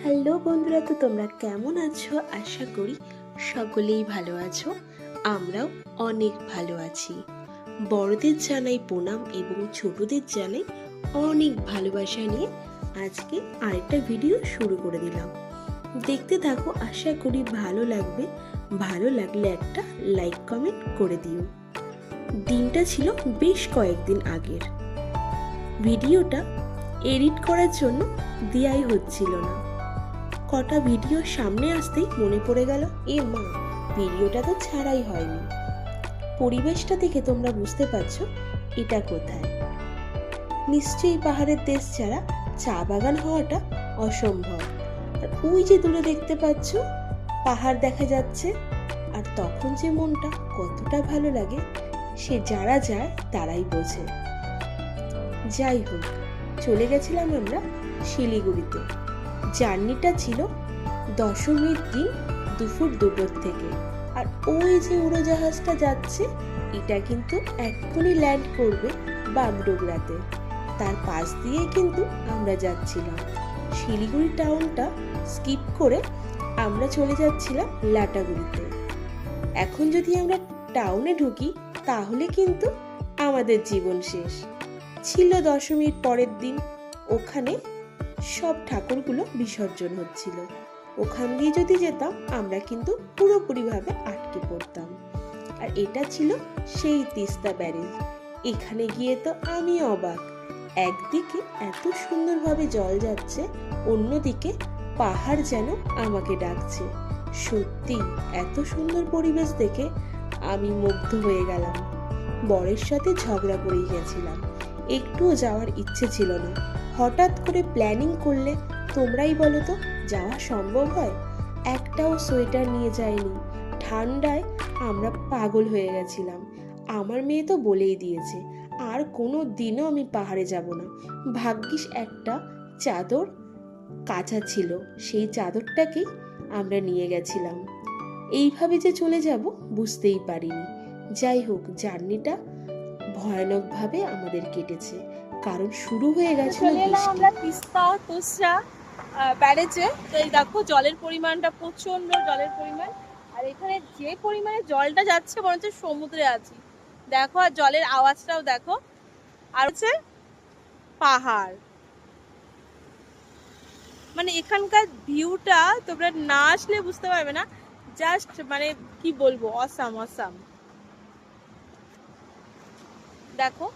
Hello বন্ধুরা, তো তোমরা কেমন আছো? আশা করি সকলেই ভালো আছো। আমরাও অনেক ভালো আছি। বড়দের জানাই প্রণাম এবং ছোটদের জানাই অনেক ভালোবাসা নিয়ে আজকে আরেকটা ভিডিও শুরু করে দিলাম। দেখতে থাকো, আশা করি ভালো লাগবে। ভালো লাগলে একটা লাইক কমেন্ট করে দিও। দিনটা ছিল বেশ কয়েকদিন আগের। ভিডিওটা এডিট করার জন্য দেয়াই হচ্ছিল না। কটা ভিডিও সামনে আসতেই মনে পড়ে গেল, এ মা, ভিডিওটা তো ছাড়াই হয়নি। পরিবেশটা দেখে তোমরা বুঝতে পারছো এটা কোথায়। নিশ্চয়ই পাহাড়ের দেশ ছাড়া চা বাগান হওয়াটা অসম্ভব। আর ওই যে দূরে দেখতে পাচ্ছ পাহাড় দেখা যাচ্ছে, আর তখন যে মনটা কতটা ভালো লাগে সে যারা যায় তারাই বোঝে। যাই হোক, চলে গেছিলাম আমরা শিলিগুড়িতে। জার্নিটা ছিল দশমীর দিন দুপুর 2টোর থেকে। আর ওই যে উড়োজাহাজটা যাচ্ছে এটা কিন্তু এক্ষুনি ল্যান্ড করবে বাগডোগরাতে। তার পাশ দিয়ে কিন্তু আমরা যাচ্ছিলাম। শিলিগুড়ি টাউনটা স্কিপ করে আমরা চলে যাচ্ছিলাম লাটাগুড়িতে। এখন যদি আমরা টাউনে ঢুকি তাহলে কিন্তু আমাদের জীবন শেষ। ছিল দশমীর পরের দিন, ওখানে সব ঠাকুরগুলো বিসর্জন হচ্ছিল। ওখান দিয়ে যদি যেতাম আমরা কিন্তু পুরোপুরিভাবে আটকে পড়তাম। আর এটা ছিল সেই তিস্তা ব্যারেজ। এখানে গিয়ে তো আমি অবাক। একদিকে এত সুন্দরভাবে জল যাচ্ছে, অন্যদিকে পাহাড় যেন আমাকে ডাকছে। সত্যি এত সুন্দর পরিবেশ দেখে আমি মুগ্ধ হয়ে গেলাম। বরের সাথে ঝগড়া করেই গেছিলাম, একটুও যাওয়ার ইচ্ছে ছিল না। হঠাৎ করে প্ল্যানিং করলে তোমরাই বলো তো যাওয়া সম্ভব হয়? একটাও সোয়েটার নিয়ে যাইনি। ঠান্ডায় আমরা পাগল হয়ে গেছিলাম। আমার মেয়ে তো বলেই দিয়েছে আর কোনো দিনও আমি পাহাড়ে যাব না। ভাগ্যিস একটা চাদর কাঁচা ছিল, সেই চাদরটাকেই আমরা নিয়ে গেছিলাম। এইভাবে যে চলে যাব বুঝতেই পারিনি। যাই হোক, জার্নিটা ভয়ানকভাবে আমাদের কেটেছে, কারণ শুরু হয়ে গেছিল বৃষ্টি। আমরা তিস্তা তোসরা ব্যারেজে। তো এই দেখো জলের পরিমাণটা প্রচন্ড, জলের পরিমাণ। আর এখানে যে পরিমাণে জলটা যাচ্ছে মনে হচ্ছে সমুদ্রে আছি। দেখো, আর জলের আওয়াজটাও দেখো। আর হচ্ছে পাহাড়, মানে এখানকার ভিউটা তোমরা না আসলে বুঝতে পারবে না। জাস্ট কি বলবো, অসাম অসাম। দেখো